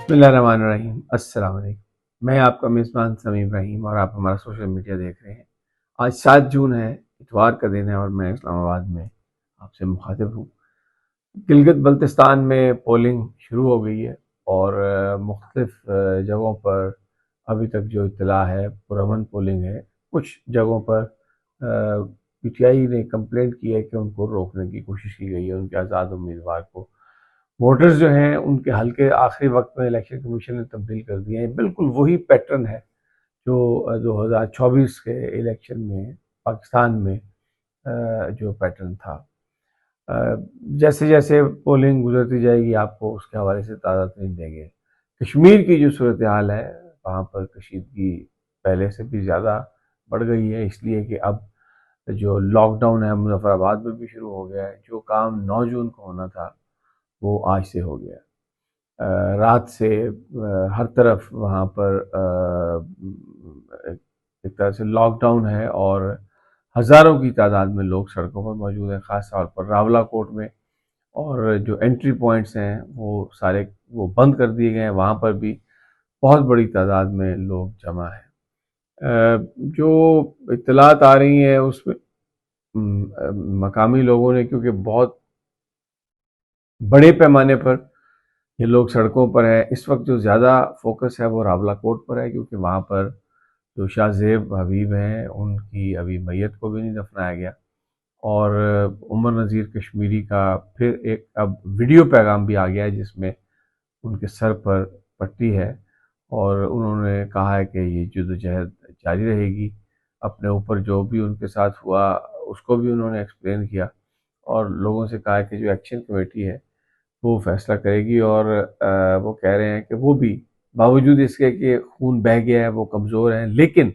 بسم اللہ الرحمن الرحیم۔ السلام علیکم، میں آپ کا میزبان سمیم ابراہیم اور آپ ہمارا سوشل میڈیا دیکھ رہے ہیں۔ آج 7 جون ہے، اتوار کا دن ہے اور میں اسلام آباد میں آپ سے مخاطب ہوں۔ گلگت بلتستان میں پولنگ شروع ہو گئی ہے اور مختلف جگہوں پر ابھی تک جو اطلاع ہے پرامن پولنگ ہے۔ کچھ جگہوں پر پی ٹی آئی نے کمپلینٹ کی ہے کہ ان کو روکنے کی کوشش کی گئی ہے، ان کے آزاد امیدوار کو۔ ووٹرز جو ہیں ان کے حلقے آخری وقت میں الیکشن کمیشن نے تبدیل کر دیے ہیں۔ بالکل وہی پیٹرن ہے جو 2024 کے الیکشن میں پاکستان میں جو پیٹرن تھا۔ جیسے جیسے پولنگ گزرتی جائے گی آپ کو اس کے حوالے سے تازہ ترین دیں گے۔ کشمیر کی جو صورتحال ہے وہاں پر کشیدگی پہلے سے بھی زیادہ بڑھ گئی ہے، اس لیے کہ اب جو لاک ڈاؤن ہے مظفر آباد میں بھی شروع ہو گیا ہے۔ جو کام 9 جون کو ہونا تھا وہ آج سے ہو گیا۔ رات سے ہر طرف وہاں پر ایک طرح سے لاک ڈاؤن ہے اور ہزاروں کی تعداد میں لوگ سڑکوں پر موجود ہیں، خاص طور پر راولہ کوٹ میں، اور جو انٹری پوائنٹس ہیں وہ سارے بند کر دیے گئے ہیں، وہاں پر بھی بہت بڑی تعداد میں لوگ جمع ہیں۔ جو اطلاعات آ رہی ہیں اس میں مقامی لوگوں نے، کیونکہ بہت بڑے پیمانے پر یہ لوگ سڑکوں پر ہیں، اس وقت جو زیادہ فوکس ہے وہ راولہ کوٹ پر ہے، کیونکہ وہاں پر جو شاہ زیب حبیب ہیں ان کی ابھی میت کو بھی نہیں دفنایا گیا، اور عمر نذیر کشمیری کا پھر ایک اب ویڈیو پیغام بھی آ گیا ہے جس میں ان کے سر پر پٹی ہے، اور انہوں نے کہا ہے کہ یہ جدوجہد جاری رہے گی۔ اپنے اوپر جو بھی ان کے ساتھ ہوا اس کو بھی انہوں نے ایکسپلین کیا، اور لوگوں سے کہا ہے کہ جو ایکشن کمیٹی ہے وہ فیصلہ کرے گی، اور وہ کہہ رہے ہیں کہ وہ بھی باوجود اس کے کہ خون بہہ گیا ہے، وہ کمزور ہیں، لیکن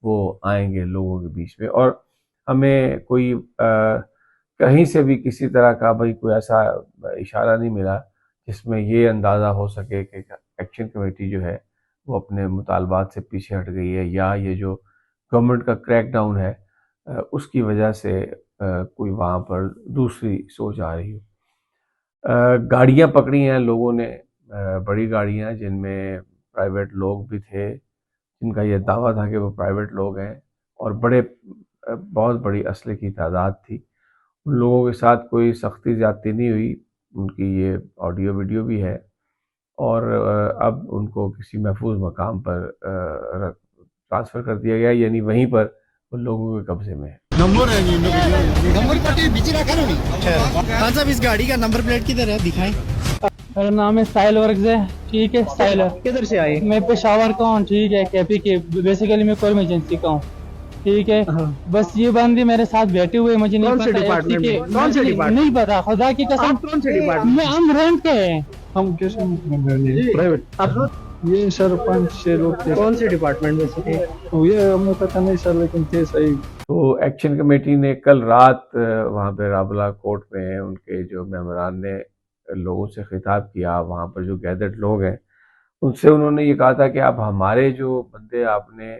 وہ آئیں گے لوگوں کے بیچ میں، اور ہمیں کوئی کہیں سے بھی کسی طرح کا کوئی ایسا اشارہ نہیں ملا جس میں یہ اندازہ ہو سکے کہ ایکشن کمیٹی جو ہے وہ اپنے مطالبات سے پیچھے ہٹ گئی ہے، یا یہ جو گورنمنٹ کا کریک ڈاؤن ہے اس کی وجہ سے کوئی وہاں پر دوسری سوچ آ رہی ہو۔ گاڑیاں پکڑی ہیں لوگوں نے، بڑی گاڑیاں جن میں پرائیویٹ لوگ بھی تھے، جن کا یہ دعویٰ تھا کہ وہ پرائیویٹ لوگ ہیں، اور بہت بڑی اسلحے کی تعداد تھی۔ ان لوگوں کے ساتھ کوئی سختی زیادتی نہیں ہوئی، ان کی یہ آڈیو ویڈیو بھی ہے، اور اب ان کو کسی محفوظ مقام پر ٹرانسفر کر دیا گیا، یعنی وہیں پر ان لوگوں کے قبضے میں ہے۔ نمبر پلیٹ بیچ رکھا نا خان صاحب، اس گاڑی کا نمبر پلیٹ کدھر ہے دکھائیں۔ میرا نام ہے ساحل ورگز ہے، ٹھیک ہے ساحل۔ کدھر سے آئے؟ میں پشاور کا ہوں، ٹھیک ہے، کے پی کے، بیسیکلی میں کوئل ایجنسی کا ہوں، ٹھیک ہے۔ بس یہ بندے میرے ساتھ بیٹھے ہوئے، مجھے نہیں کون سے پتا ڈپارٹمنٹ میں؟ کون سے ڈپارٹمنٹ؟ نہیں پتا، خدا کی قسم۔ آپ کون سے ڈپارٹمنٹ؟ ہم رینٹ کے ہیں، ہم کیسے پرائیویٹ یہ سر 5-6 لوگ تھے۔ کون سے ڈپارٹمنٹ میں سے تھے؟ یہ ہمیں پتہ نہیں سر، لیکن تھے صحیح۔ تو ایکشن کمیٹی نے کل رات وہاں پہ راولہ کوٹ میں ان کے جو ممبران نے لوگوں سے خطاب کیا، وہاں پر جو گیدرڈ لوگ ہیں ان سے انہوں نے یہ کہا تھا کہ اب ہمارے جو بندے آپ نے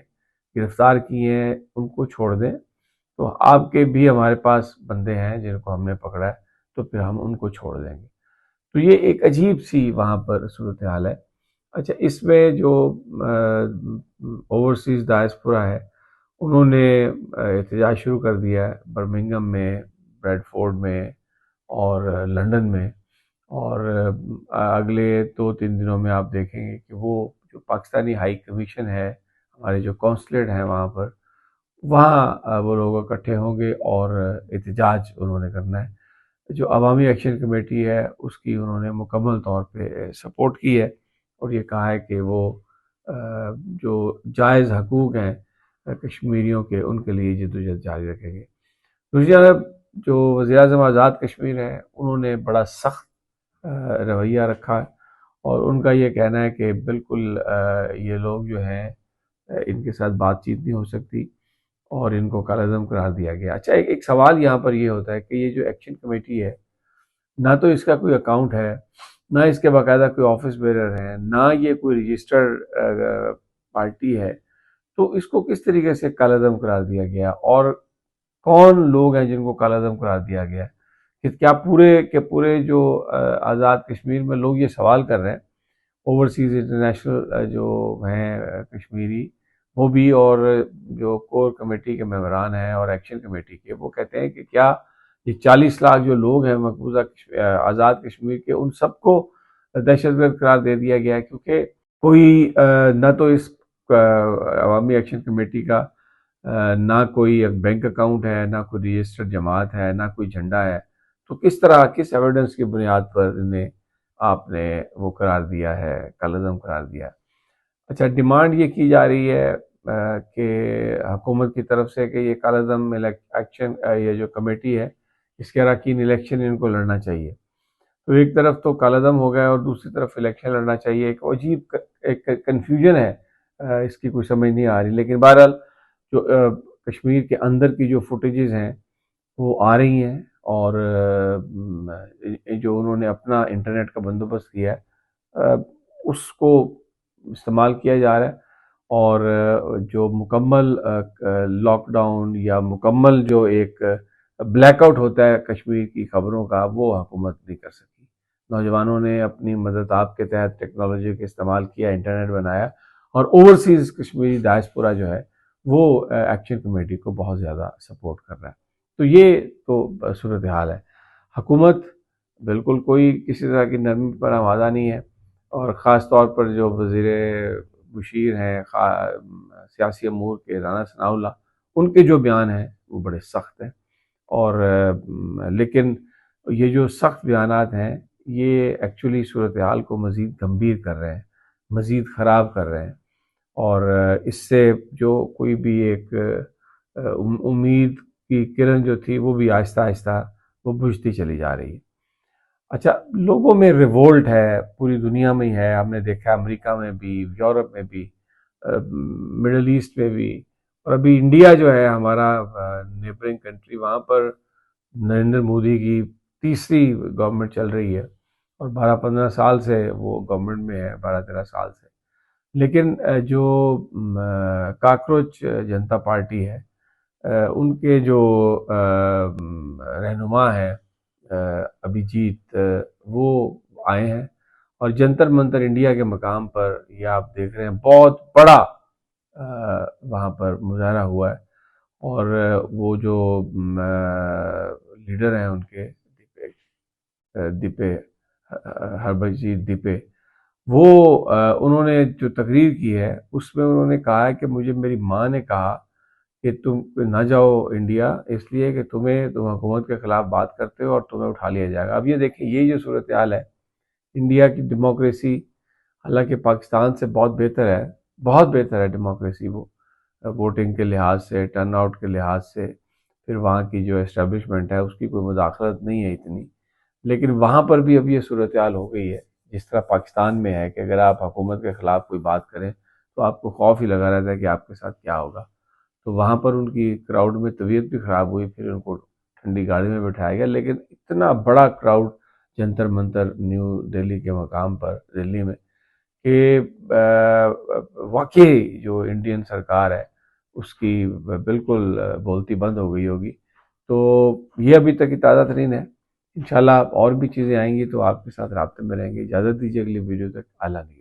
گرفتار کیے ہیں ان کو چھوڑ دیں، تو آپ کے بھی ہمارے پاس بندے ہیں جن کو ہم نے پکڑا ہے، تو پھر ہم ان کو چھوڑ دیں گے۔ تو یہ ایک عجیب سی وہاں پر صورتحال ہے۔ اچھا، اس میں جو اوورسیز ڈائسپورا ہے انہوں نے احتجاج شروع کر دیا ہے، برمنگھم میں، بریڈ فورڈ میں اور لندن میں، اور اگلے 2-3 دنوں میں آپ دیکھیں گے کہ وہ جو پاکستانی ہائی کمیشن ہے، ہمارے جو کونسلیٹ ہیں وہاں پر، وہاں وہ لوگ اکٹھے ہوں گے اور احتجاج انہوں نے کرنا ہے۔ جو عوامی ایکشن کمیٹی ہے اس کی انہوں نے مکمل طور پہ سپورٹ کی ہے، اور یہ کہا ہے کہ وہ جو جائز حقوق ہیں کشمیریوں کے ان کے لیے جدوجہد جاری رکھیں گے۔ دوسری جانب جو وزیر اعظم آزاد کشمیر ہیں انہوں نے بڑا سخت رویہ رکھا ہے، اور ان کا یہ کہنا ہے کہ بالکل یہ لوگ جو ہیں ان کے ساتھ بات چیت نہیں ہو سکتی، اور ان کو کالعدم قرار دیا گیا۔ اچھا، ایک سوال یہاں پر یہ ہوتا ہے کہ یہ جو ایکشن کمیٹی ہے، نہ تو اس کا کوئی اکاؤنٹ ہے، نہ اس کے باقاعدہ کوئی آفس بیرر ہیں، نہ یہ کوئی رجسٹرڈ پارٹی ہے، تو اس کو کس طریقے سے کالعدم قرار دیا گیا، اور کون لوگ ہیں جن کو کالعدم قرار دیا گیا؟ کہ کیا پورے جو آزاد کشمیر میں لوگ یہ سوال کر رہے ہیں، اوورسیز انٹرنیشنل جو ہیں کشمیری وہ بھی، اور جو کور کمیٹی کے ممبران ہیں اور ایکشن کمیٹی کے، وہ کہتے ہیں کہ کیا یہ 40 لاکھ جو لوگ ہیں مقبوضہ آزاد کشمیر کے، ان سب کو دہشت گرد قرار دے دیا گیا ہے، کیونکہ کوئی نہ تو اس عوامی ایکشن کمیٹی کا نہ کوئی بینک اکاؤنٹ ہے، نہ کوئی رجسٹرڈ جماعت ہے، نہ کوئی جھنڈا ہے، تو کس طرح، کس ایویڈنس کی بنیاد پر انہیں آپ نے وہ قرار دیا ہے، کالعدم قرار دیا ہے؟ اچھا، ڈیمانڈ یہ کی جا رہی ہے کہ حکومت کی طرف سے کہ یہ کالعدم ایکشن یہ جو کمیٹی ہے اس کے اراکین الیکشن ان کو لڑنا چاہیے. تو ایک طرف تو کالعدم ہو گیا اور دوسری طرف الیکشن لڑنا چاہیے. ایک عجیب ایک کنفیوژن ہے، اس کی کوئی سمجھ نہیں آ رہی. لیکن بہرحال جو کشمیر کے اندر کی جو فوٹیجز ہیں وہ آ رہی ہیں، اور جو انہوں نے اپنا انٹرنیٹ کا بندوبست کیا ہے اس کو استعمال کیا جا رہا ہے، اور جو مکمل لاک ڈاؤن یا مکمل جو ایک بلیک آؤٹ ہوتا ہے کشمیر کی خبروں کا، وہ حکومت نہیں کر سکی. نوجوانوں نے اپنی مدد آپ کے تحت ٹیکنالوجی کا استعمال کیا، انٹرنیٹ بنایا، اور اوورسیز کشمیری ڈائسپورا جو ہے وہ ایکشن کمیٹی کو بہت زیادہ سپورٹ کر رہا ہے. تو یہ تو صورتحال ہے. حکومت بالکل کوئی کسی طرح کی نرمی پر آمادہ نہیں ہے، اور خاص طور پر جو وزیر مشیر ہیں سیاسی امور کے رانا ثناء اللہ، ان کے جو بیان ہیں وہ بڑے سخت ہیں. اور لیکن یہ جو سخت بیانات ہیں یہ ایکچولی صورتحال کو مزید گمبھیر کر رہے ہیں، مزید خراب کر رہے ہیں، اور اس سے جو کوئی بھی ایک امید کی کرن جو تھی وہ بھی آہستہ آہستہ وہ بجھتی چلی جا رہی ہے. اچھا، لوگوں میں ریوولٹ ہے، پوری دنیا میں ہی ہے. ہم نے دیکھا امریکہ میں بھی، یورپ میں بھی، مڈل ایسٹ میں بھی، اور ابھی انڈیا جو ہے ہمارا نیبرنگ کنٹری، وہاں پر نریندر مودی کی تیسری گورنمنٹ چل رہی ہے، اور 12-15 سال سے وہ گورنمنٹ میں ہے، 12-13 سال سے. لیکن جو کاکروچ جنتا پارٹی ہے، ان کے جو رہنما ہیں ابھیجیت، وہ آئے ہیں، اور جنتر منتر انڈیا کے مقام پر یہ آپ دیکھ رہے ہیں بہت بڑا وہاں پر مظاہرہ ہوا ہے. اور وہ جو لیڈر ہیں ان کے دیپے ہربھجیت دیپے، وہ انہوں نے جو تقریر کی ہے اس میں انہوں نے کہا ہے کہ مجھے میری ماں نے کہا کہ تم نہ جاؤ انڈیا، اس لیے کہ تم حکومت کے خلاف بات کرتے ہو اور تمہیں اٹھا لیا جائے گا. اب یہ دیکھیں، یہ جو صورتحال ہے، انڈیا کی ڈیموکریسی حالانکہ پاکستان سے بہت بہتر ہے، بہت بہتر ہے ڈیموکریسی، وہ ووٹنگ کے لحاظ سے، ٹرن آؤٹ کے لحاظ سے، پھر وہاں کی جو اسٹیبلشمنٹ ہے اس کی کوئی مداخلت نہیں ہے اتنی. لیکن وہاں پر بھی اب یہ صورتحال ہو گئی ہے جس طرح پاکستان میں ہے، کہ اگر آپ حکومت کے خلاف کوئی بات کریں تو آپ کو خوف ہی لگا رہتا ہے کہ آپ کے ساتھ کیا ہوگا. تو وہاں پر ان کی کراؤڈ میں طبیعت بھی خراب ہوئی، پھر ان کو ٹھنڈی گاڑی میں بٹھایا گیا. لیکن اتنا بڑا کراؤڈ جنتر منتر نیو دہلی کے مقام پر، دلی میں، کہ واقعی جو انڈین سرکار ہے اس کی بالکل بولتی بند ہو گئی ہوگی. تو یہ ابھی تک کی تازہ ترین ہے. انشاءاللہ اور بھی چیزیں آئیں گی تو آپ کے ساتھ رابطے میں رہیں گے. اجازت دیجیے اگلی ویڈیو تک. اللہ نگہبان.